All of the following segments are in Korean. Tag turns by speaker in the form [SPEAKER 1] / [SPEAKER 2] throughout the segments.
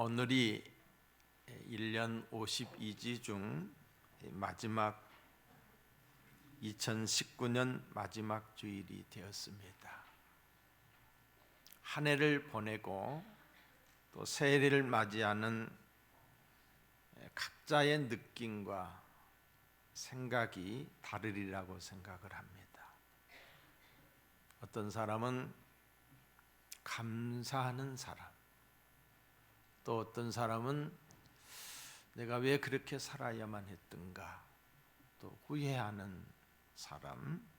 [SPEAKER 1] 오늘이 1년 52지 중 마지막 2019년 마지막 주일이 되었습니다. 한 해를 보내고 또 새해를 맞이하는 각자의 느낌과 생각이 다르리라고 생각을 합니다. 어떤 사람은 감사하는 사람, 또 어떤 사람은 내가 왜 그렇게 살아야만 했던가, 또 후회하는 사람,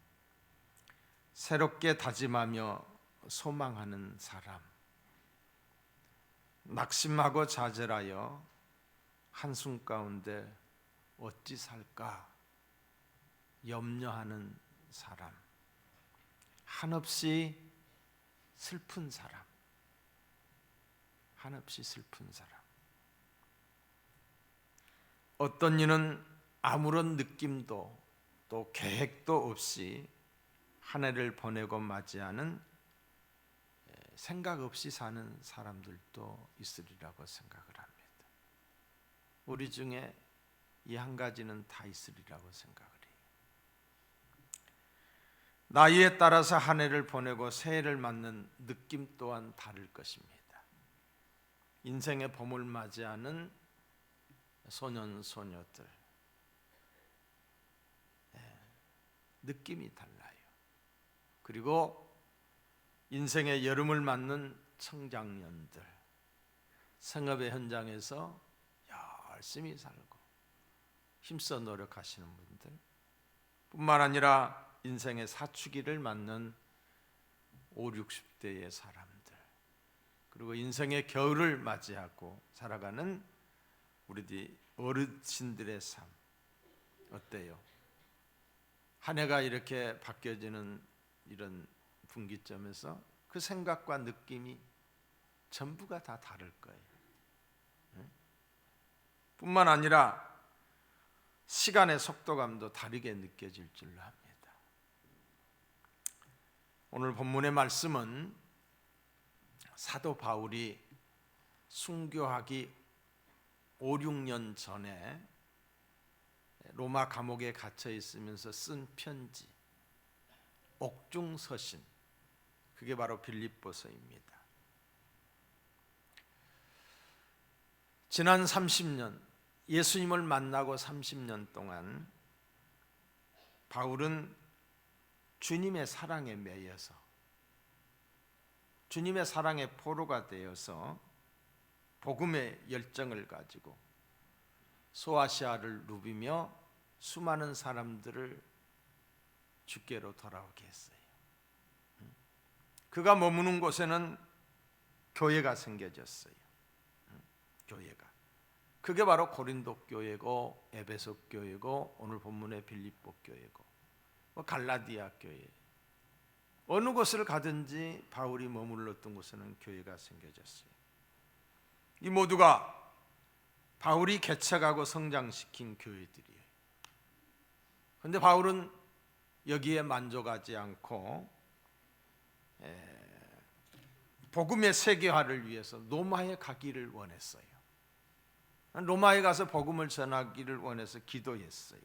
[SPEAKER 1] 새롭게 다짐하며 소망하는 사람, 낙심하고 좌절하여 한숨 가운데 어찌 살까 염려하는 사람, 한없이 슬픈 사람, 한없이 슬픈 사람. 어떤 이는 아무런 느낌도 또 계획도 없이 한 해를 보내고 맞이하는 생각 없이 사는 사람들도 있으리라고 생각을 합니다. 우리 중에 이 한 가지는 다 있으리라고 생각을 해요. 나이에 따라서 한 해를 보내고 새해를 맞는 느낌 또한 다를 것입니다. 인생의 봄을 맞이하는 소년 소녀들, 느낌이 달라요. 그리고 인생의 여름을 맞는 청장년들, 생업의 현장에서 열심히 살고 힘써 노력하시는 분들, 뿐만 아니라 인생의 사춘기를 맞는 5, 60대의 사람들, 그리고 인생의 겨울을 맞이하고 살아가는 우리 어르신들의 삶 어때요? 한 해가 이렇게 바뀌어지는 이런 분기점에서 그 생각과 느낌이 전부가 다 다를 거예요. 뿐만 아니라 시간의 속도감도 다르게 느껴질 줄로 합니다. 오늘 본문의 말씀은 사도 바울이 순교하기 5, 6년 전에 로마 감옥에 갇혀 있으면서 쓴 편지, 옥중서신, 그게 바로 빌립보서입니다. 지난 30년, 예수님을 만나고 30년 동안 바울은 주님의 사랑에 매여서, 주님의 사랑의 포로가 되어서 복음의 열정을 가지고 소아시아를 누비며 수많은 사람들을 주께로 돌아오게 했어요. 그가 머무는 곳에는 교회가 생겨졌어요. 교회가. 그게 바로 고린도 교회고 에베소 교회고 오늘 본문의 빌립보 교회고 갈라디아 교회, 어느 곳을 가든지 바울이 머물렀던 곳에는 교회가 생겨졌어요. 이 모두가 바울이 개척하고 성장시킨 교회들이에요. 그런데 바울은 여기에 만족하지 않고 복음의 세계화를 위해서 로마에 가기를 원했어요. 로마에 가서 복음을 전하기를 원해서 기도했어요.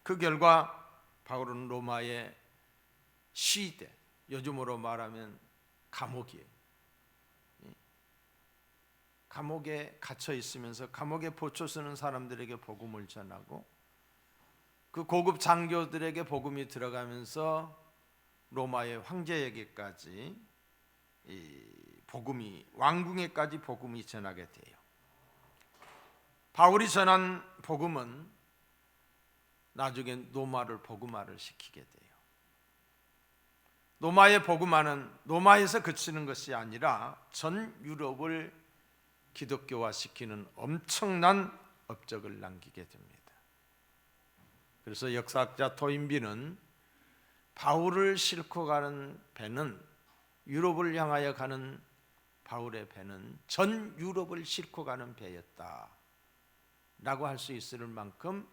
[SPEAKER 1] 그 결과 바울은 로마의 시대, 요즘으로 말하면 감옥이에요. 감옥에 갇혀 있으면서 감옥에 보초 서는 사람들에게 복음을 전하고 그 고급 장교들에게 복음이 들어가면서 로마의 황제에게까지 복음이, 왕궁에까지 복음이 전하게 돼요. 바울이 전한 복음은 나중에 로마를 복음화를 시키게 돼요. 로마의 복음화는 로마에서 그치는 것이 아니라 전 유럽을 기독교화시키는 엄청난 업적을 남기게 됩니다. 그래서 역사학자 토인비는 바울을 싣고 가는 배는, 유럽을 향하여 가는 바울의 배는 전 유럽을 싣고 가는 배였다 라고 할 수 있을 만큼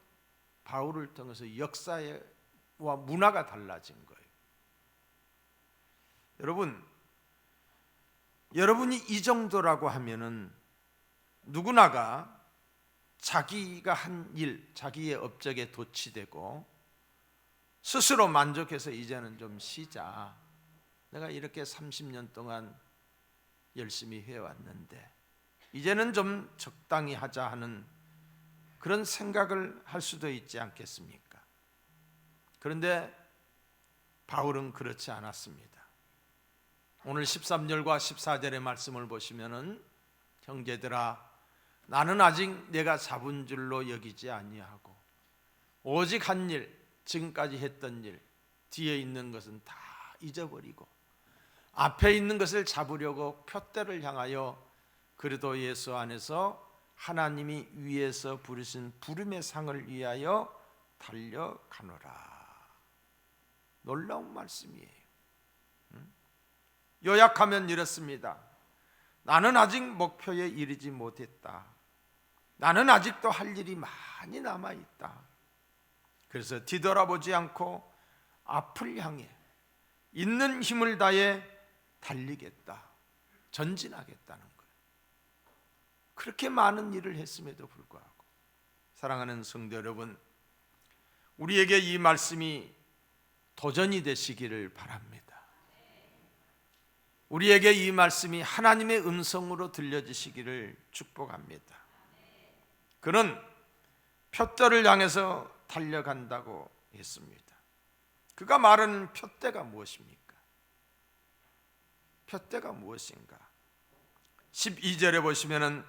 [SPEAKER 1] 바울을 통해서 역사와 문화가 달라진 거예요. 여러분이 이 정도라고 하면은 누구나가 자기가 한 일, 자기의 업적에 도취되고 스스로 만족해서 이제는 좀 쉬자. 내가 이렇게 30년 동안 열심히 해왔는데 이제는 좀 적당히 하자 하는 그런 생각을 할 수도 있지 않겠습니까? 그런데 바울은 그렇지 않았습니다. 오늘 13절과 14절의 말씀을 보시면은 형제들아 나는 아직 내가 잡은 줄로 여기지 아니하고 오직 한 일, 지금까지 했던 일, 뒤에 있는 것은 다 잊어버리고 앞에 있는 것을 잡으려고 표대를 향하여 그리스도 예수 안에서 하나님이 위에서 부르신 부름의 상을 위하여 달려가노라. 놀라운 말씀이에요. 요약하면 이렇습니다. 나는 아직 목표에 이르지 못했다. 나는 아직도 할 일이 많이 남아있다. 그래서 뒤돌아보지 않고 앞을 향해 있는 힘을 다해 달리겠다. 전진하겠다는 거예요. 그렇게 많은 일을 했음에도 불구하고 사랑하는 성도 여러분, 우리에게 이 말씀이 도전이 되시기를 바랍니다. 우리에게 이 말씀이 하나님의 음성으로 들려지시기를 축복합니다. 그는 표대를 향해서 달려간다고 했습니다. 그가 말하는 표대가 무엇입니까? 표대가 무엇인가? 12절에 보시면은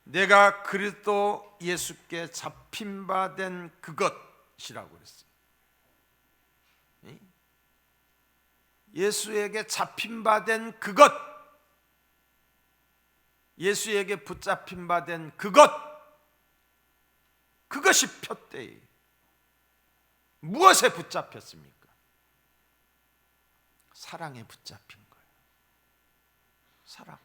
[SPEAKER 1] 내가 그리스도 예수께 잡힌 바 된 그것이라고 그랬어요. 예수에게 잡힌 바 된 그것, 예수에게 붙잡힌 바 된 그것이 표대예요. 무엇에 붙잡혔습니까? 사랑에 붙잡힌 거예요. 사랑.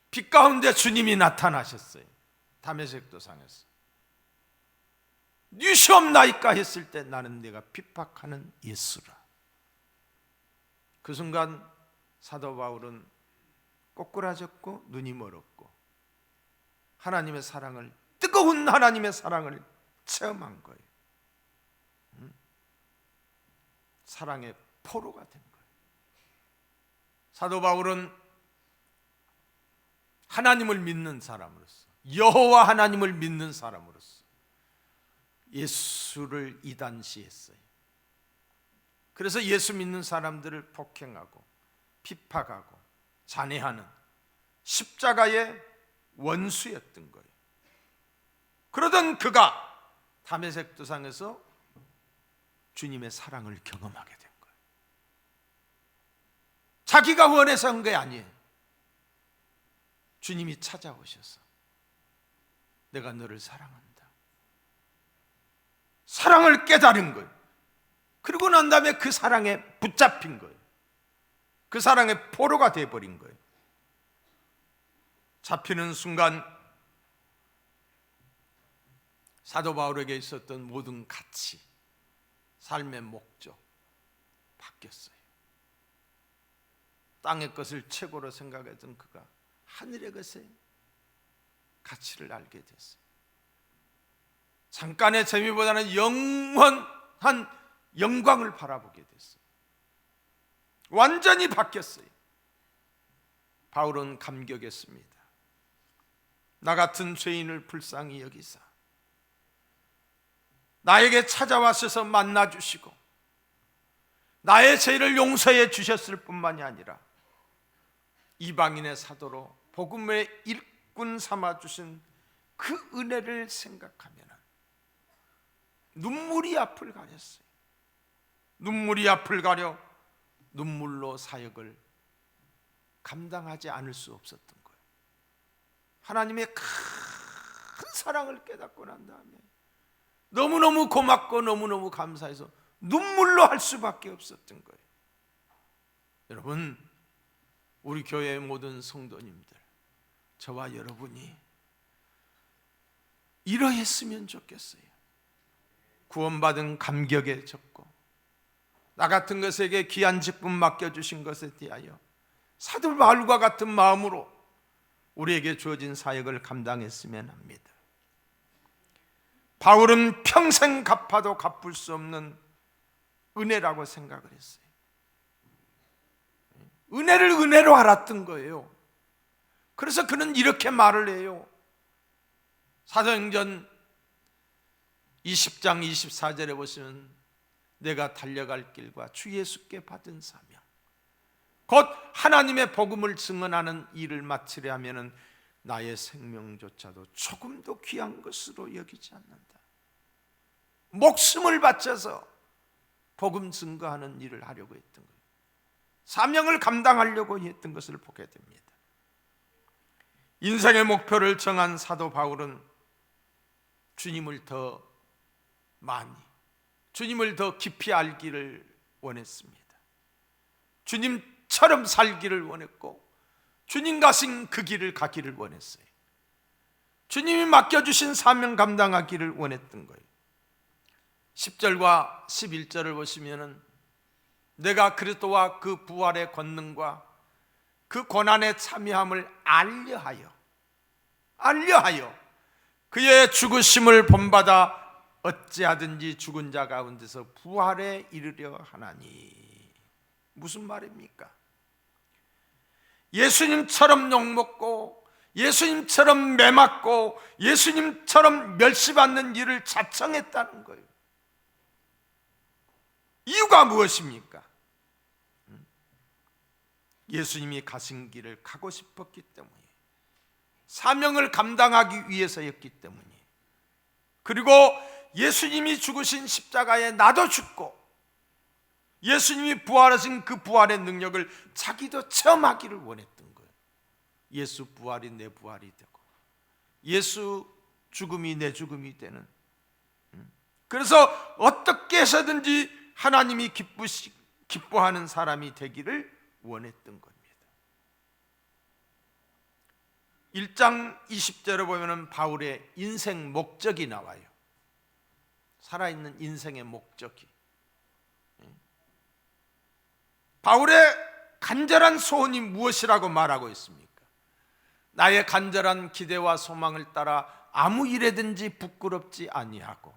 [SPEAKER 1] 빛 가운데 주님이 나타나셨어요. 다메섹 도상에서. 네 시험나이까 했을 때 나는 네가 핍박하는 예수라. 그 순간 사도 바울은 꼬꾸라졌고 눈이 멀었고 하나님의 사랑을, 뜨거운 하나님의 사랑을 체험한 거예요. 사랑의 포로가 된 거예요. 사도 바울은 하나님을 믿는 사람으로서, 여호와 하나님을 믿는 사람으로서 예수를 이단시했어요. 그래서 예수 믿는 사람들을 폭행하고 핍박하고 잔해하는 십자가의 원수였던 거예요. 그러던 그가 다메섹 도상에서 주님의 사랑을 경험하게 된 거예요. 자기가 원해서 한 게 아니에요. 주님이 찾아오셔서 내가 너를 사랑한다. 사랑을 깨달은 거예요. 그리고 난 다음에 그 사랑에 붙잡힌 거예요. 그 사랑의 포로가 되어버린 거예요. 잡히는 순간 사도 바울에게 있었던 모든 가치, 삶의 목적 바뀌었어요. 땅의 것을 최고로 생각했던 그가 하늘의 것에 가치를 알게 됐어요. 잠깐의 재미보다는 영원한 영광을 바라보게 됐어요. 완전히 바뀌었어요. 바울은 감격했습니다. 나 같은 죄인을 불쌍히 여기사 나에게 찾아와셔서 만나주시고 나의 죄를 용서해 주셨을 뿐만이 아니라 이방인의 사도로 복음의 일꾼 삼아주신 그 은혜를 생각하면 눈물이 앞을 가렸어요. 눈물이 앞을 가려 눈물로 사역을 감당하지 않을 수 없었던 거예요. 하나님의 큰 사랑을 깨닫고 난 다음에 너무너무 고맙고 너무너무 감사해서 눈물로 할 수밖에 없었던 거예요. 여러분, 우리 교회의 모든 성도님들, 저와 여러분이 이러했으면 좋겠어요. 구원받은 감격에 젖고 나 같은 것에게 귀한 직분 맡겨주신 것에 대하여 사도 바울과 같은 마음으로 우리에게 주어진 사역을 감당했으면 합니다. 바울은 평생 갚아도 갚을 수 없는 은혜라고 생각을 했어요. 은혜를 은혜로 알았던 거예요. 그래서 그는 이렇게 말을 해요. 사도행전 20장 24절에 보시면 내가 달려갈 길과 주 예수께 받은 사명 곧 하나님의 복음을 증언하는 일을 마치려 하면은 나의 생명조차도 조금도 귀한 것으로 여기지 않는다. 목숨을 바쳐서 복음 증거하는 일을 하려고 했던 거예요. 사명을 감당하려고 했던 것을 보게 됩니다. 인생의 목표를 정한 사도 바울은 주님을 더 많이, 주님을 더 깊이 알기를 원했습니다. 주님처럼 살기를 원했고 주님 가신 그 길을 가기를 원했어요. 주님이 맡겨주신 사명 감당하기를 원했던 거예요. 10절과 11절을 보시면은 내가 그리스도와 그 부활의 권능과 그 고난의 참여함을 알려하여 그의 죽으심을 본받아 어찌하든지 죽은 자 가운데서 부활에 이르려 하나니. 무슨 말입니까? 예수님처럼 욕먹고 예수님처럼 매맞고 예수님처럼 멸시받는 일을 자청했다는 거예요. 이유가 무엇입니까? 예수님이 가신 길을 가고 싶었기 때문에, 사명을 감당하기 위해서였기 때문에, 그리고 예수님이 죽으신 십자가에 나도 죽고 예수님이 부활하신 그 부활의 능력을 자기도 체험하기를 원했던 거예요. 예수 부활이 내 부활이 되고 예수 죽음이 내 죽음이 되는, 그래서 어떻게 해서든지 하나님이 기뻐하는 사람이 되기를 원했던 겁니다. 1장 20절에 보면 바울의 인생 목적이 나와요. 살아있는 인생의 목적이. 바울의 간절한 소원이 무엇이라고 말하고 있습니까? 나의 간절한 기대와 소망을 따라 아무 일에든지 부끄럽지 아니하고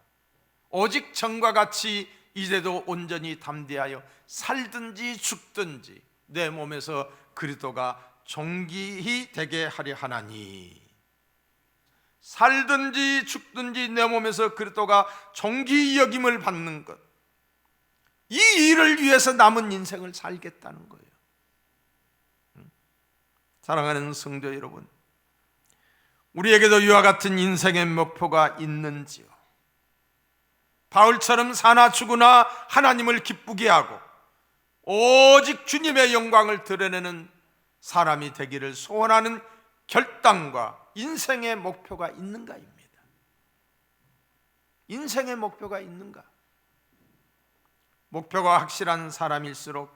[SPEAKER 1] 오직 전과 같이 이제도 온전히 담대하여 살든지 죽든지 내 몸에서 그리스도가 존귀히 되게 하려 하나니. 살든지 죽든지 내 몸에서 그리스도가 존귀히 여김을 받는 것, 이 일을 위해서 남은 인생을 살겠다는 거예요. 사랑하는 성도 여러분, 우리에게도 이와 같은 인생의 목표가 있는지요? 바울처럼 사나 죽으나 하나님을 기쁘게 하고 오직 주님의 영광을 드러내는 사람이 되기를 소원하는 결단과 인생의 목표가 있는가입니다. 인생의 목표가 있는가? 목표가 확실한 사람일수록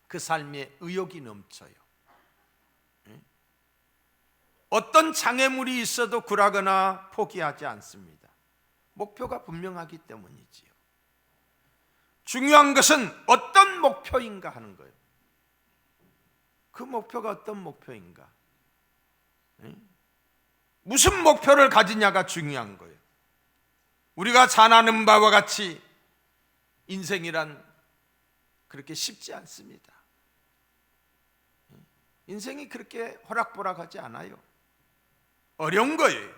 [SPEAKER 1] 그 삶에 의욕이 넘쳐요. 어떤 장애물이 있어도 굴하거나 포기하지 않습니다. 목표가 분명하기 때문이지요. 중요한 것은 어떤 목표인가 하는 거예요. 그 목표가 어떤 목표인가? 무슨 목표를 가지냐가 중요한 거예요. 우리가 잘 아는 바와 같이 인생이란 그렇게 쉽지 않습니다. 인생이 그렇게 호락보락하지 않아요. 어려운 거예요.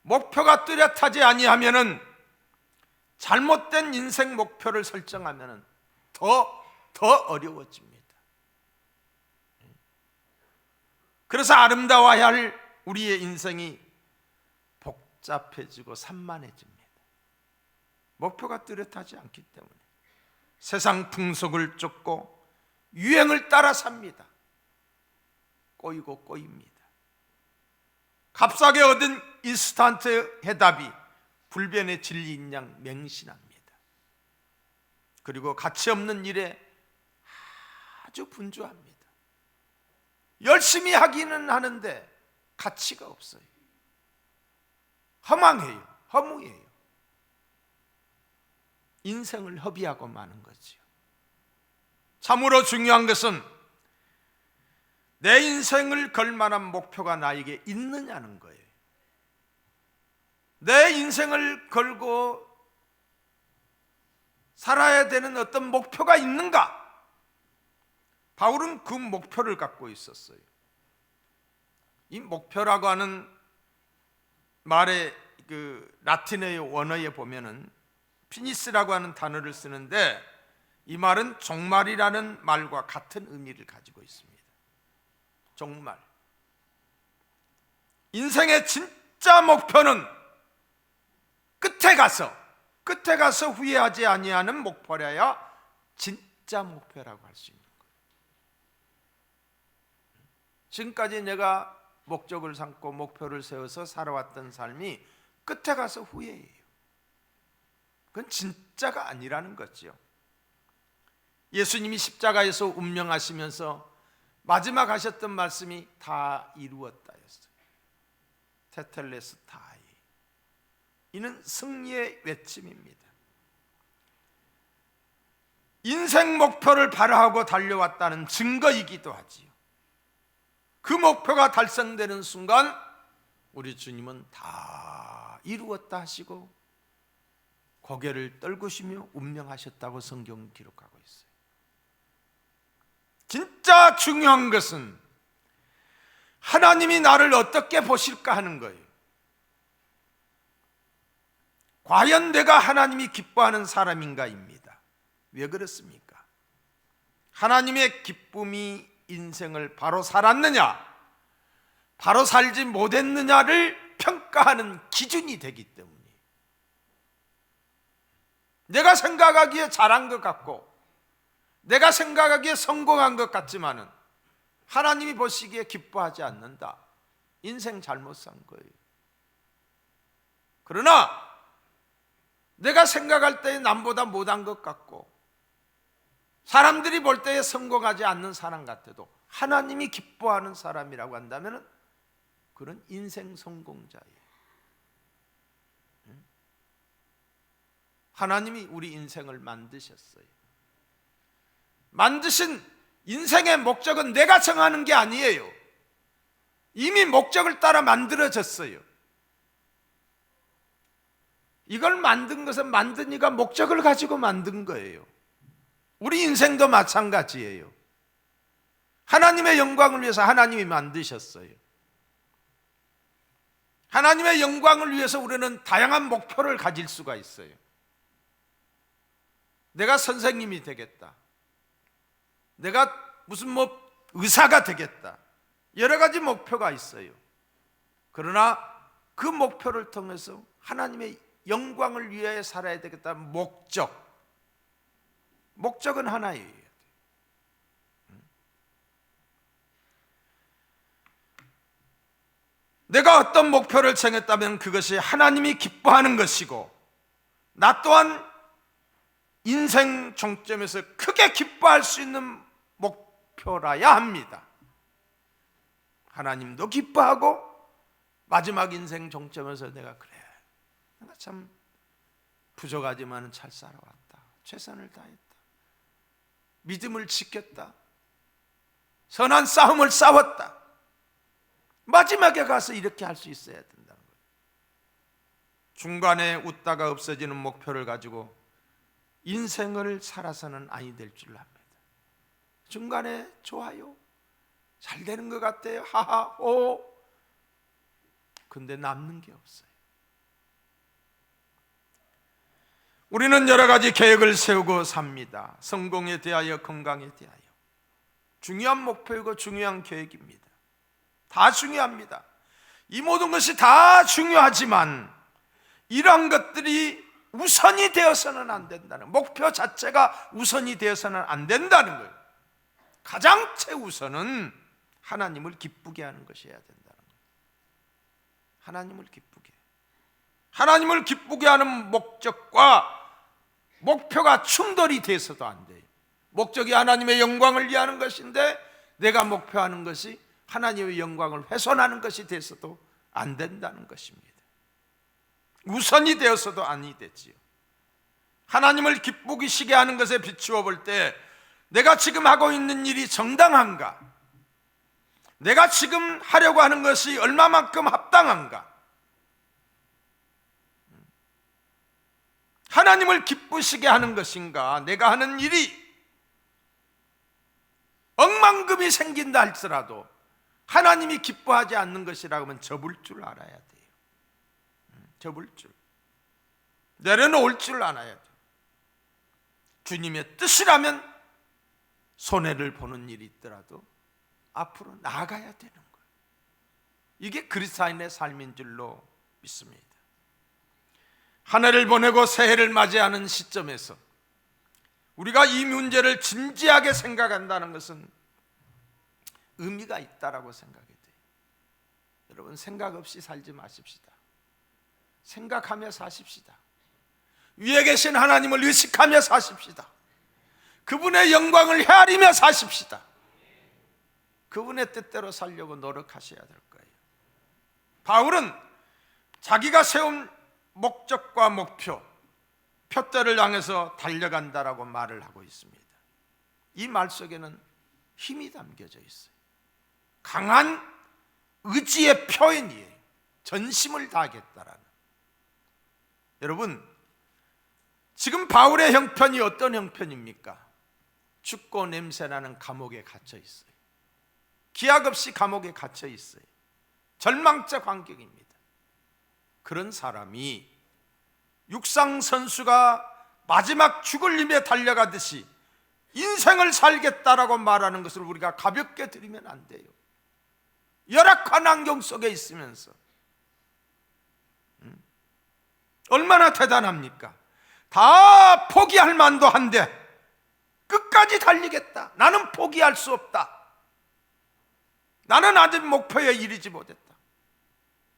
[SPEAKER 1] 목표가 뚜렷하지 아니하면은, 잘못된 인생 목표를 설정하면은 더 어려워집니다. 그래서 아름다워야 할 우리의 인생이 복잡해지고 산만해집니다. 목표가 뚜렷하지 않기 때문에 세상 풍속을 쫓고 유행을 따라 삽니다. 꼬이고 꼬입니다. 값싸게 얻은 인스턴트 해답이 불변의 진리인 양 맹신합니다. 그리고 가치 없는 일에 아주 분주합니다. 열심히 하기는 하는데 가치가 없어요. 허망해요. 허무해요. 인생을 허비하고 마는 거지요. 참으로 중요한 것은 내 인생을 걸 만한 목표가 나에게 있느냐는 거예요. 내 인생을 걸고 살아야 되는 어떤 목표가 있는가? 바울은 그 목표를 갖고 있었어요. 이 목표라고 하는 말의 그 라틴어의 원어에 보면은 피니스라고 하는 단어를 쓰는데 이 말은 종말이라는 말과 같은 의미를 가지고 있습니다. 종말. 인생의 진짜 목표는 끝에 가서 후회하지 아니하는 목표라야 진짜 목표라고 할 수 있는 거예요. 지금까지 내가 목적을 삼고 목표를 세워서 살아왔던 삶이 끝에 가서 후회해요. 그건 진짜가 아니라는 거죠. 예수님이 십자가에서 운명하시면서 마지막 하셨던 말씀이 다 이루었다였어요. 테텔레스타이. 이는 승리의 외침입니다. 인생 목표를 바라하고 달려왔다는 증거이기도 하지요. 그 목표가 달성되는 순간 우리 주님은 다 이루었다 하시고 고개를 떨구시며 운명하셨다고 성경은 기록하고 있어요. 진짜 중요한 것은 하나님이 나를 어떻게 보실까 하는 거예요. 과연 내가 하나님이 기뻐하는 사람인가입니다. 왜 그렇습니까? 하나님의 기쁨이 인생을 바로 살았느냐, 바로 살지 못했느냐를 평가하는 기준이 되기 때문에 내가 생각하기에 잘한 것 같고 내가 생각하기에 성공한 것 같지만은 하나님이 보시기에 기뻐하지 않는다. 인생 잘못 산 거예요. 그러나 내가 생각할 때에 남보다 못한 것 같고 사람들이 볼 때에 성공하지 않는 사람 같아도 하나님이 기뻐하는 사람이라고 한다면 그런 인생 성공자예요. 하나님이 우리 인생을 만드셨어요. 만드신 인생의 목적은 내가 정하는 게 아니에요. 이미 목적을 따라 만들어졌어요. 이걸 만든 것은 만든 이가 목적을 가지고 만든 거예요. 우리 인생도 마찬가지예요. 하나님의 영광을 위해서 하나님이 만드셨어요. 하나님의 영광을 위해서 우리는 다양한 목표를 가질 수가 있어요. 내가 선생님이 되겠다. 내가 무슨 의사가 되겠다. 여러 가지 목표가 있어요. 그러나 그 목표를 통해서 하나님의 영광을 위하여 살아야 되겠다는 목적은 하나예요. 내가 어떤 목표를 정했다면 그것이 하나님이 기뻐하는 것이고 나 또한 인생 종점에서 크게 기뻐할 수 있는 목표라야 합니다. 하나님도 기뻐하고 마지막 인생 종점에서 내가 참 부족하지만 잘 살아왔다. 최선을 다했다. 믿음을 지켰다. 선한 싸움을 싸웠다. 마지막에 가서 이렇게 할 수 있어야 된다는 거예요. 중간에 웃다가 없어지는 목표를 가지고 인생을 살아서는 아니 될 줄 압니다. 중간에 좋아요. 잘 되는 것 같아요. 하하, 오. 근데 남는 게 없어요. 우리는 여러 가지 계획을 세우고 삽니다. 성공에 대하여, 건강에 대하여. 중요한 목표이고 중요한 계획입니다. 다 중요합니다. 이 모든 것이 다 중요하지만 이러한 것들이 우선이 되어서는 안 된다는, 목표 자체가 우선이 되어서는 안 된다는 거예요. 가장 최우선은 하나님을 기쁘게 하는 것이어야 된다는 거예요. 하나님을 기쁘게 하는 목적과 목표가 충돌이 돼서도 안 돼요. 목적이 하나님의 영광을 위하는 것인데 내가 목표하는 것이 하나님의 영광을 훼손하는 것이 돼서도 안 된다는 것입니다. 우선이 되어서도 아니 되지요. 하나님을 기쁘시게 하는 것에 비추어 볼 때 내가 지금 하고 있는 일이 정당한가? 내가 지금 하려고 하는 것이 얼마만큼 합당한가? 하나님을 기쁘시게 하는 것인가? 내가 하는 일이 억만금이 생긴다 할지라도 하나님이 기뻐하지 않는 것이라고 하면 접을 줄 알아야 돼요. 접을 줄, 내려놓을 줄 알아야 돼요. 주님의 뜻이라면 손해를 보는 일이 있더라도 앞으로 나아가야 되는 거예요. 이게 그리스도인의 삶인 줄로 믿습니다. 한 해를 보내고 새해를 맞이하는 시점에서 우리가 이 문제를 진지하게 생각한다는 것은 의미가 있다라고 생각이 돼요. 여러분, 생각 없이 살지 마십시다. 생각하며 사십시다. 위에 계신 하나님을 의식하며 사십시다. 그분의 영광을 헤아리며 사십시다. 그분의 뜻대로 살려고 노력하셔야 될 거예요. 바울은 자기가 세운 목적과 목표, 표대를 향해서 달려간다라고 말을 하고 있습니다. 이 말 속에는 힘이 담겨져 있어요. 강한 의지의 표현이에요. 전심을 다하겠다라는. 여러분, 지금 바울의 형편이 어떤 형편입니까? 죽고 냄새나는 감옥에 갇혀 있어요. 기약 없이 감옥에 갇혀 있어요. 절망적 환경입니다. 그런 사람이 육상 선수가 마지막 죽을 힘에 달려가듯이 인생을 살겠다라고 말하는 것을 우리가 가볍게 들으면 안 돼요. 열악한 환경 속에 있으면서 얼마나 대단합니까? 다 포기할 만도 한데 끝까지 달리겠다. 나는 포기할 수 없다. 나는 아직 목표에 이르지 못했다.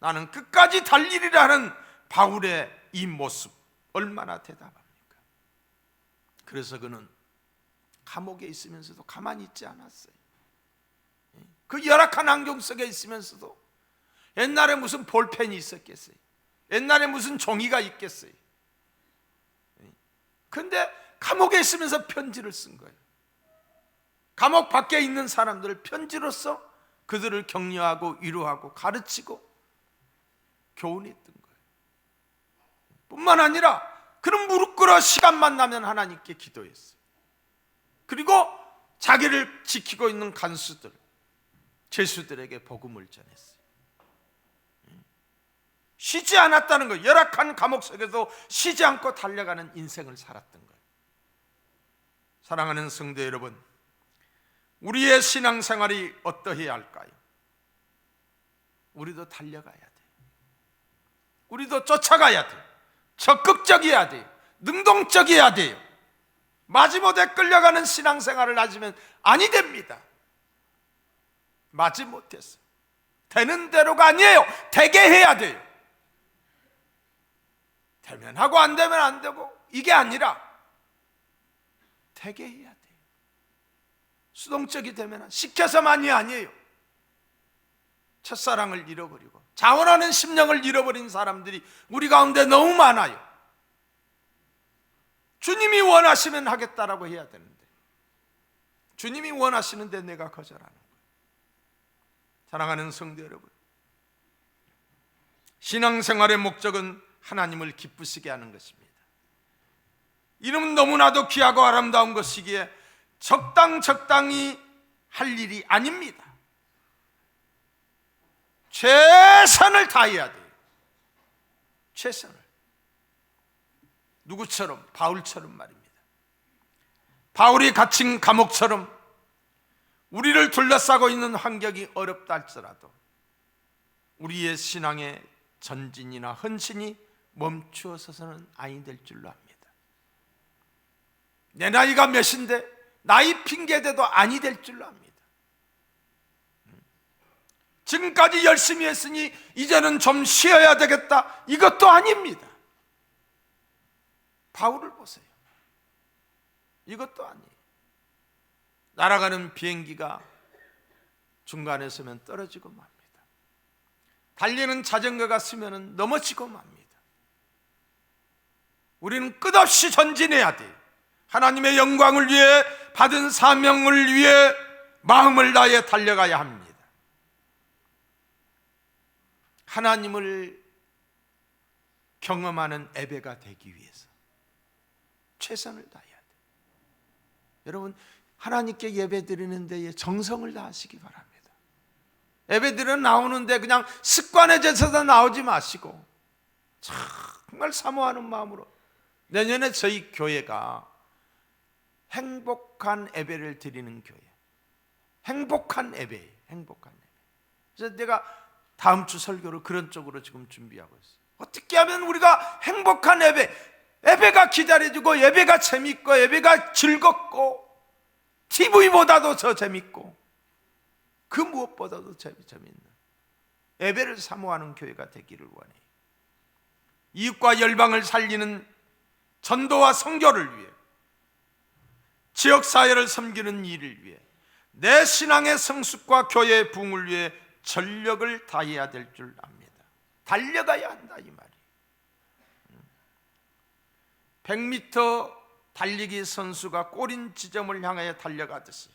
[SPEAKER 1] 나는 끝까지 달리리라는 바울의 이 모습, 얼마나 대담합니까? 그래서 그는 감옥에 있으면서도 가만히 있지 않았어요. 그 열악한 환경 속에 있으면서도 옛날에 무슨 볼펜이 있었겠어요? 옛날에 무슨 종이가 있겠어요? 그런데 감옥에 있으면서 편지를 쓴 거예요. 감옥 밖에 있는 사람들을 편지로써 그들을 격려하고 위로하고 가르치고 교훈했던 거예요. 뿐만 아니라 그는 무릎 꿇어 시간만 나면 하나님께 기도했어요. 그리고 자기를 지키고 있는 간수들, 죄수들에게 복음을 전했어요. 쉬지 않았다는 거예요. 열악한 감옥 속에서 쉬지 않고 달려가는 인생을 살았던 거예요. 사랑하는 성도 여러분, 우리의 신앙생활이 어떠해야 할까요? 우리도 달려가야 돼요. 우리도 쫓아가야 돼요. 적극적이어야 돼요. 능동적이어야 돼요. 마지못해 끌려가는 신앙생활을 하시면 아니 됩니다. 마지못해서 되는 대로가 아니에요. 되게 해야 돼요. 되면 하고 안 되면 안 되고 이게 아니라 되게 해야 돼요. 수동적이 되면 시켜서만이 아니에요. 첫사랑을 잃어버리고 자원하는 심령을 잃어버린 사람들이 우리 가운데 너무 많아요. 주님이 원하시면 하겠다라고 해야 되는데 주님이 원하시는데 내가 거절하는 거예요. 사랑하는 성도 여러분, 신앙생활의 목적은 하나님을 기쁘시게 하는 것입니다. 이름은 너무나도 귀하고 아름다운 것이기에 적당히 할 일이 아닙니다. 최선을 다해야 돼요. 최선을. 누구처럼? 바울처럼 말입니다. 바울이 갇힌 감옥처럼 우리를 둘러싸고 있는 환경이 어렵다 할지라도 우리의 신앙의 전진이나 헌신이 멈추어서는 아니 될 줄로 압니다. 내 나이가 몇인데 나이 핑계대도 아니 될 줄로 압니다. 지금까지 열심히 했으니 이제는 좀 쉬어야 되겠다, 이것도 아닙니다. 바울을 보세요. 이것도 아니에요. 날아가는 비행기가 중간에 서면 떨어지고 맙니다. 달리는 자전거가 쓰면 넘어지고 맙니다. 우리는 끝없이 전진해야 돼요. 하나님의 영광을 위해, 받은 사명을 위해 마음을 다해 달려가야 합니다. 하나님을 경험하는 예배가 되기 위해서 최선을 다해야 돼요. 여러분, 하나님께 예배 드리는 데에 정성을 다하시기 바랍니다. 예배드려 나오는데 그냥 습관에 젖어서 나오지 마시고 정말 사모하는 마음으로. 내년에 저희 교회가 행복한 예배를 드리는 교회, 행복한 예배예요. 행복한 예배. 그래서 내가 다음 주 설교를 그런 쪽으로 지금 준비하고 있어요. 어떻게 하면 우리가 행복한 예배가 기다려지고, 예배가 재밌고, 예배가 즐겁고, TV보다도 더 재밌고, 그 무엇보다도 재밌는 예배를 사모하는 교회가 되기를 원해요. 이웃과 열방을 살리는 전도와 선교를 위해, 지역사회를 섬기는 일을 위해, 내 신앙의 성숙과 교회의 부흥을 위해 전력을 다해야 될 줄 압니다. 달려가야 한다 이 말이에요. 100m 달리기 선수가 꼬린 지점을 향하여 달려가듯이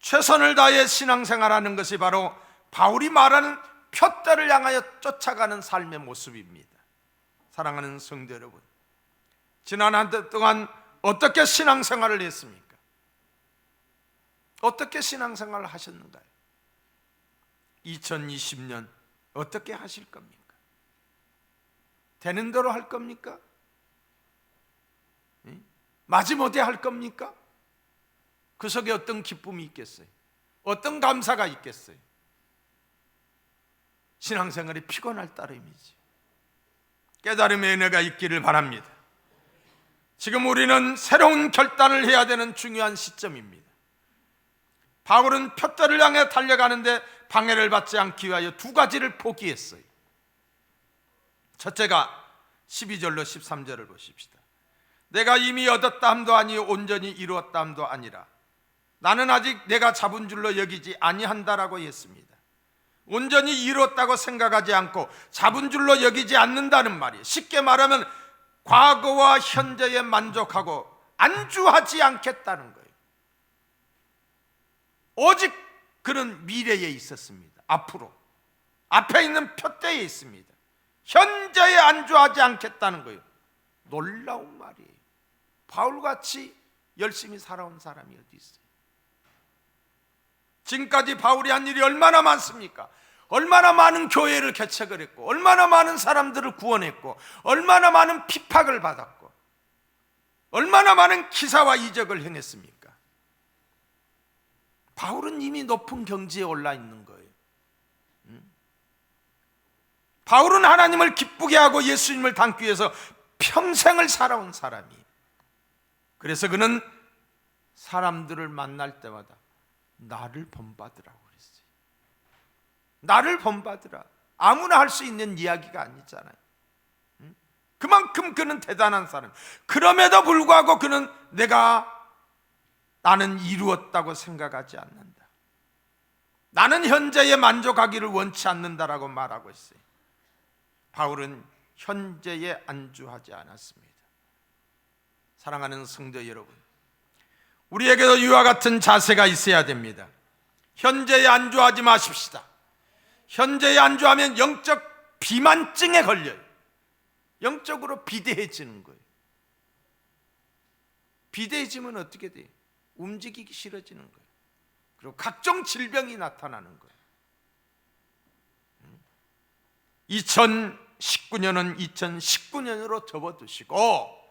[SPEAKER 1] 최선을 다해 신앙생활하는 것이 바로 바울이 말하는 표대를 향하여 쫓아가는 삶의 모습입니다. 사랑하는 성도 여러분, 지난 한 달 동안 어떻게 신앙생활을 했습니까? 어떻게 신앙생활을 하셨는가요? 2020년 어떻게 하실 겁니까? 되는 대로 할 겁니까? 마지못해 할 겁니까? 그 속에 어떤 기쁨이 있겠어요? 어떤 감사가 있겠어요? 신앙생활이 피곤할 따름이지. 깨달음의 은혜가 있기를 바랍니다. 지금 우리는 새로운 결단을 해야 되는 중요한 시점입니다. 바울은 표대를 향해 달려가는데 방해를 받지 않기 위하여 두 가지를 포기했어요. 첫째가 12절로 13절을 보십시다. 내가 이미 얻었다 함도 아니 온전히 이루었다 함도 아니라 나는 아직 내가 잡은 줄로 여기지 아니한다라고 했습니다. 온전히 이루었다고 생각하지 않고 잡은 줄로 여기지 않는다는 말이에요. 쉽게 말하면 과거와 현재에 만족하고 안주하지 않겠다는 거예요. 오직 그는 미래에 있었습니다. 앞에 있는 표대에 있습니다. 현재에 안주하지 않겠다는 거예요. 놀라운 말이에요. 바울같이 열심히 살아온 사람이 어디 있어요? 지금까지 바울이 한 일이 얼마나 많습니까? 얼마나 많은 교회를 개척을 했고, 얼마나 많은 사람들을 구원했고, 얼마나 많은 핍박을 받았고, 얼마나 많은 기사와 이적을 행했습니까? 바울은 이미 높은 경지에 올라 있는 거예요. 바울은 하나님을 기쁘게 하고 예수님을 닮기 위해서 평생을 살아온 사람이에요. 그래서 그는 사람들을 만날 때마다 나를 본받으라고 그랬어요. 나를 본받으라. 아무나 할 수 있는 이야기가 아니잖아요. 그만큼 그는 대단한 사람. 그럼에도 불구하고 그는 나는 이루었다고 생각하지 않는다. 나는 현재에 만족하기를 원치 않는다라고 말하고 있어요. 바울은 현재에 안주하지 않았습니다. 사랑하는 성도 여러분, 우리에게도 이와 같은 자세가 있어야 됩니다. 현재에 안주하지 마십시다. 현재에 안주하면 영적 비만증에 걸려요. 영적으로 비대해지는 거예요. 비대해지면 어떻게 돼요? 움직이기 싫어지는 거예요. 그리고 각종 질병이 나타나는 거예요. 2019년은 2019년으로 접어두시고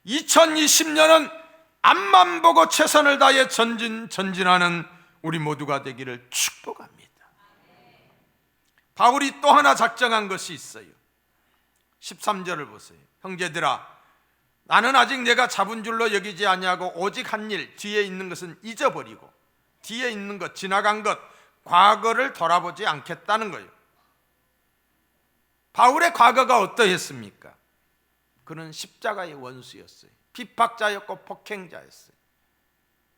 [SPEAKER 1] 2020년은 앞만 보고 최선을 다해 전진하는 우리 모두가 되기를 축복합니다. 바울이 또 하나 작정한 것이 있어요. 13절을 보세요. 형제들아, 나는 아직 내가 잡은 줄로 여기지 아니하고 오직 한 일, 뒤에 있는 것은 잊어버리고 뒤에 있는 것, 지나간 것, 과거를 돌아보지 않겠다는 거예요. 바울의 과거가 어떠했습니까? 그는 십자가의 원수였어요. 핍박자였고 폭행자였어요.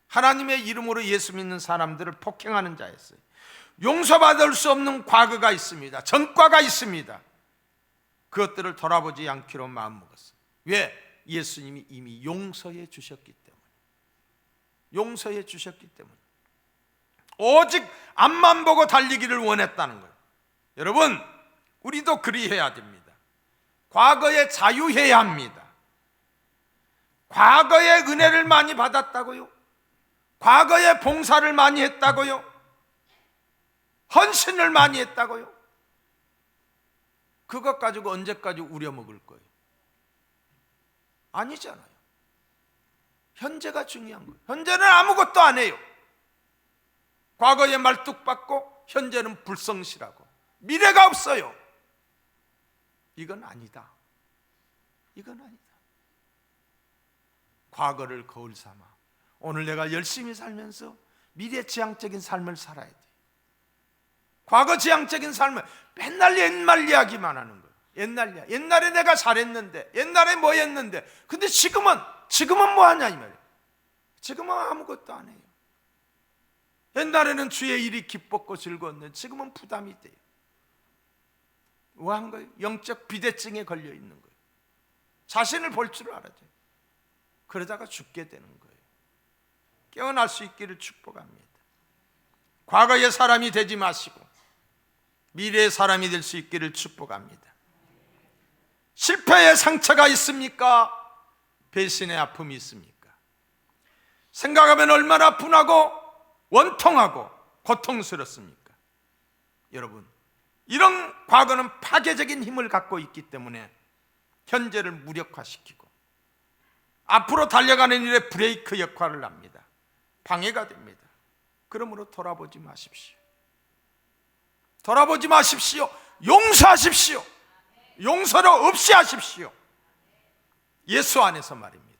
[SPEAKER 1] 하나님의 이름으로 예수 믿는 사람들을 폭행하는 자였어요. 용서받을 수 없는 과거가 있습니다. 전과가 있습니다. 그것들을 돌아보지 않기로 마음먹었어요. 왜? 예수님이 이미 용서해 주셨기 때문에, 용서해 주셨기 때문에 오직 앞만 보고 달리기를 원했다는 거예요. 여러분, 우리도 그리해야 됩니다. 과거에 자유해야 합니다. 과거에 은혜를 많이 받았다고요? 과거에 봉사를 많이 했다고요? 헌신을 많이 했다고요? 그것 가지고 언제까지 우려먹을 거예요? 아니잖아요. 현재가 중요한 거예요. 현재는 아무것도 안 해요. 과거에 말뚝박고 현재는 불성실하고 미래가 없어요. 이건 아니다. 이건 아니다. 과거를 거울 삼아 오늘 내가 열심히 살면서 미래지향적인 삶을 살아야 돼. 과거지향적인 삶을 맨날 옛날 이야기만 하는 거예요. 옛날에 내가 잘했는데, 옛날에 뭐 했는데, 근데 지금은 뭐 하냐 이 말이에요. 지금은 아무것도 안 해요. 옛날에는 주의 일이 기뻤고 즐거웠는데 지금은 부담이 돼요. 뭐 한 거예요? 영적 비대증에 걸려 있는 거예요. 자신을 볼 줄 알아야죠. 그러다가 죽게 되는 거예요. 깨어날 수 있기를 축복합니다. 과거의 사람이 되지 마시고 미래의 사람이 될 수 있기를 축복합니다. 실패의 상처가 있습니까? 배신의 아픔이 있습니까? 생각하면 얼마나 분하고 원통하고 고통스럽습니까? 여러분, 이런 과거는 파괴적인 힘을 갖고 있기 때문에 현재를 무력화시키고 앞으로 달려가는 일에 브레이크 역할을 합니다. 방해가 됩니다. 그러므로 돌아보지 마십시오. 돌아보지 마십시오. 용서하십시오. 용서를 없이 하십시오. 예수 안에서 말입니다.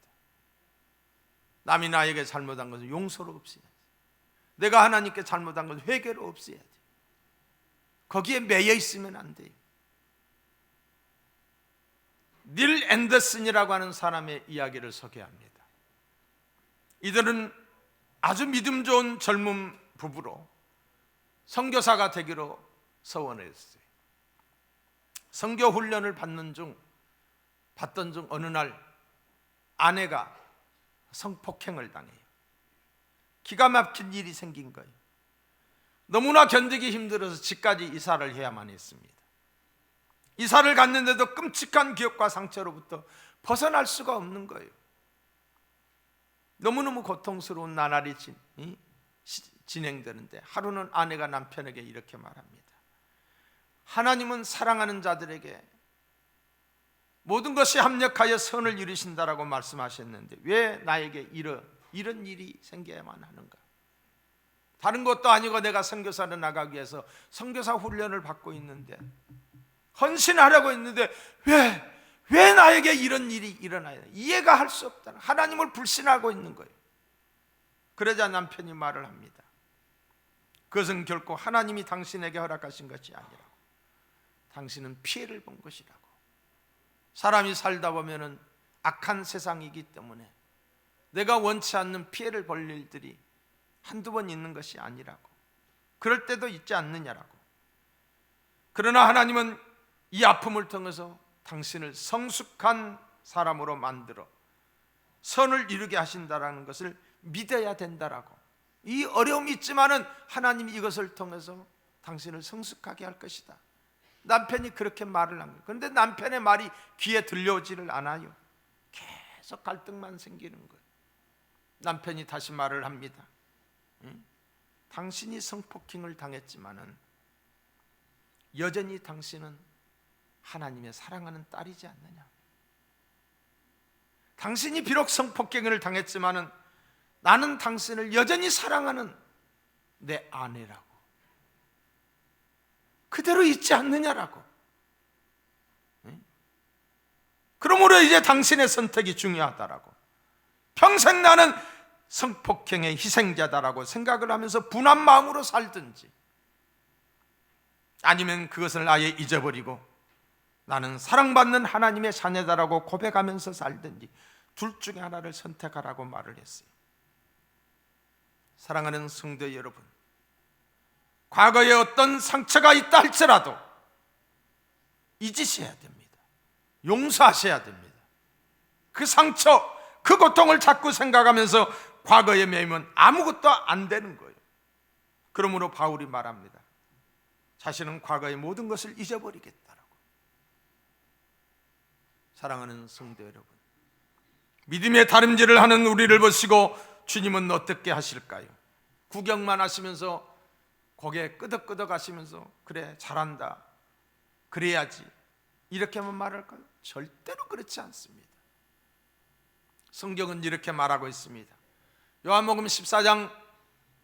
[SPEAKER 1] 남이 나에게 잘못한 것을 용서로 없애야 돼. 내가 하나님께 잘못한 것을 회개로 없애야 돼. 거기에 매여 있으면 안 돼요. 닐 앤더슨이라고 하는 사람의 이야기를 소개합니다. 이들은 아주 믿음 좋은 젊은 부부로 선교사가 되기로 서원했어요. 선교 훈련을 받던 중 어느 날 아내가 성폭행을 당해요. 기가 막힌 일이 생긴 거예요. 너무나 견디기 힘들어서 집까지 이사를 해야만 했습니다. 이사를 갔는데도 끔찍한 기억과 상처로부터 벗어날 수가 없는 거예요. 너무너무 고통스러운 나날이 진행되는데 하루는 아내가 남편에게 이렇게 말합니다. 하나님은 사랑하는 자들에게 모든 것이 합력하여 선을 이루신다라고 말씀하셨는데 왜 나에게 이런 일이 생겨야만 하는가? 다른 것도 아니고 내가 선교사를 나가기 위해서 선교사 훈련을 받고 있는데 헌신하려고 했는데 왜 나에게 이런 일이 일어나야 돼? 이해가 할 수 없다. 하나님을 불신하고 있는 거예요. 그러자 남편이 말을 합니다. 그것은 결코 하나님이 당신에게 허락하신 것이 아니라고. 당신은 피해를 본 것이라고. 사람이 살다 보면은 악한 세상이기 때문에 내가 원치 않는 피해를 볼 일들이 한두 번 있는 것이 아니라고. 그럴 때도 있지 않느냐라고. 그러나 하나님은 이 아픔을 통해서 당신을 성숙한 사람으로 만들어 선을 이루게 하신다라는 것을 믿어야 된다라고. 이 어려움이 있지만은 하나님이 이것을 통해서 당신을 성숙하게 할 것이다. 남편이 그렇게 말을 한 거예요. 그런데 남편의 말이 귀에 들려오지를 않아요. 계속 갈등만 생기는 거예요. 남편이 다시 말을 합니다. 당신이 성폭행을 당했지만은 여전히 당신은 하나님의 사랑하는 딸이지 않느냐. 당신이 비록 성폭행을 당했지만은 나는 당신을 여전히 사랑하는 내 아내라고. 그대로 있지 않느냐라고. 그러므로 이제 당신의 선택이 중요하다라고. 평생 나는 성폭행의 희생자다라고 생각을 하면서 분한 마음으로 살든지 아니면 그것을 아예 잊어버리고 나는 사랑받는 하나님의 자녀다라고 고백하면서 살든지 둘 중에 하나를 선택하라고 말을 했어요. 사랑하는 성도 여러분, 과거에 어떤 상처가 있다 할지라도 잊으셔야 됩니다. 용서하셔야 됩니다. 그 상처, 그 고통을 자꾸 생각하면서 과거에 매이면 아무것도 안 되는 거예요. 그러므로 바울이 말합니다. 자신은 과거의 모든 것을 잊어버리겠다라고. 사랑하는 성도 여러분, 믿음의 다름질을 하는 우리를 보시고 주님은 어떻게 하실까요? 구경만 하시면서 고개 끄덕끄덕 하시면서 그래 잘한다, 그래야지, 이렇게만 말할까요? 절대로 그렇지 않습니다. 성경은 이렇게 말하고 있습니다. 요한복음 14장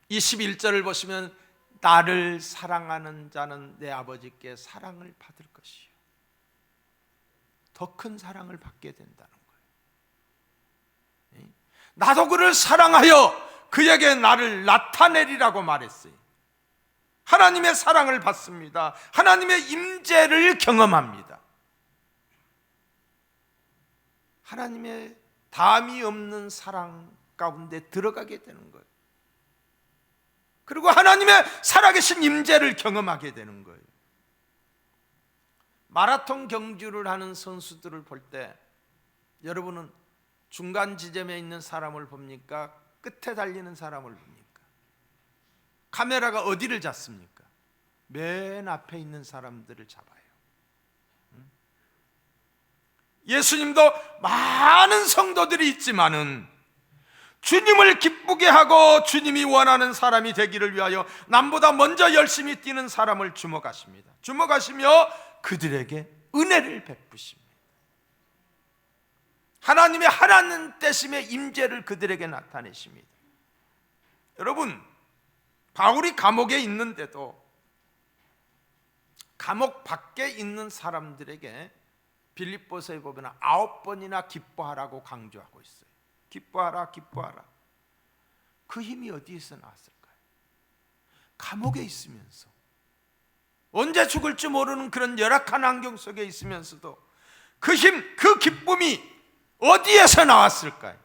[SPEAKER 1] 21절을 보시면 나를 사랑하는 자는 내 아버지께 사랑을 받을 것이요, 더 큰 사랑을 받게 된다는 거예요. 나도 그를 사랑하여 그에게 나를 나타내리라고 말했어요. 하나님의 사랑을 받습니다. 하나님의 임재를 경험합니다. 하나님의 담이 없는 사랑 가운데 들어가게 되는 거예요. 그리고 하나님의 살아계신 임재를 경험하게 되는 거예요. 마라톤 경주를 하는 선수들을 볼 때 여러분은 중간 지점에 있는 사람을 봅니까? 끝에 달리는 사람을 봅니까? 카메라가 어디를 잡습니까? 맨 앞에 있는 사람들을 잡아요. 예수님도 많은 성도들이 있지만은 주님을 기쁘게 하고 주님이 원하는 사람이 되기를 위하여 남보다 먼저 열심히 뛰는 사람을 주목하십니다. 주목하시며 그들에게 은혜를 베푸십니다. 하나님의 하나님 되심의 임재를 그들에게 나타내십니다. 여러분, 바울이 감옥에 있는데도 감옥 밖에 있는 사람들에게 빌립보서에 보면 9번이나 기뻐하라고 강조하고 있어요. 기뻐하라, 기뻐하라. 그 힘이 어디에서 나왔을까요? 감옥에 있으면서, 언제 죽을지 모르는 그런 열악한 환경 속에 있으면서도 그 힘, 그 기쁨이 어디에서 나왔을까요?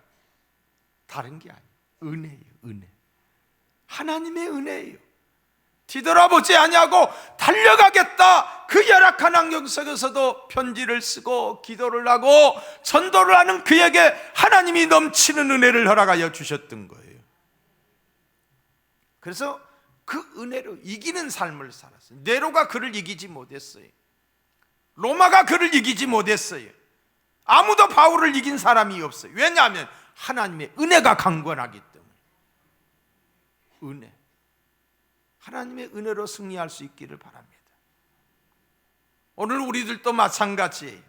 [SPEAKER 1] 다른 게 아니에요. 은혜예요, 은혜. 하나님의 은혜예요. 뒤돌아보지 아니하고 달려가겠다. 그 열악한 환경 속에서도 편지를 쓰고 기도를 하고 전도를 하는 그에게 하나님이 넘치는 은혜를 허락하여 주셨던 거예요. 그래서 그 은혜로 이기는 삶을 살았어요. 네로가 그를 이기지 못했어요. 로마가 그를 이기지 못했어요. 아무도 바울을 이긴 사람이 없어요. 왜냐하면 하나님의 은혜가 강권하기 때문에. 은혜, 하나님의 은혜로 승리할 수 있기를 바랍니다. 오늘 우리들도 마찬가지,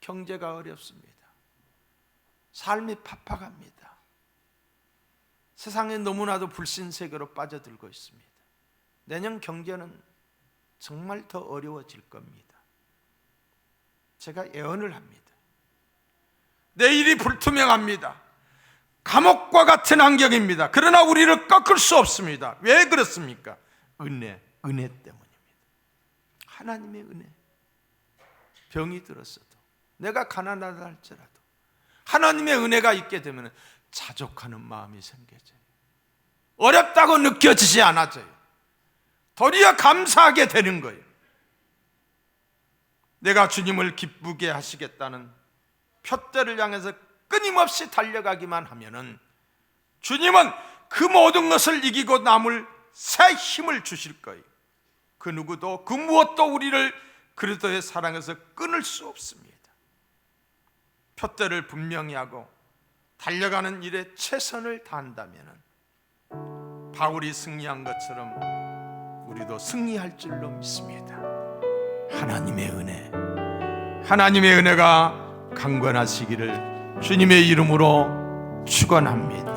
[SPEAKER 1] 경제가 어렵습니다. 삶이 팍팍합니다. 세상에 너무나도 불신세계로 빠져들고 있습니다. 내년 경제는 정말 더 어려워질 겁니다. 제가 예언을 합니다. 내일이 불투명합니다. 감옥과 같은 환경입니다. 그러나 우리를 꺾을 수 없습니다. 왜 그렇습니까? 은혜 때문입니다. 하나님의 은혜. 병이 들었어도, 내가 가난하다 할지라도 하나님의 은혜가 있게 되면 자족하는 마음이 생겨져요. 어렵다고 느껴지지 않아져요. 도리어 감사하게 되는 거예요. 내가 주님을 기쁘게 하시겠다는 표대를 향해서 끊임없이 달려가기만 하면은 주님은 그 모든 것을 이기고 남을 새 힘을 주실 거예요. 그 누구도, 그 무엇도 우리를 그리스도의 사랑에서 끊을 수 없습니다. 표대를 분명히 하고 달려가는 일에 최선을 다한다면 바울이 승리한 것처럼 우리도 승리할 줄로 믿습니다. 하나님의 은혜, 하나님의 은혜가 강권하시기를 주님의 이름으로 축원합니다.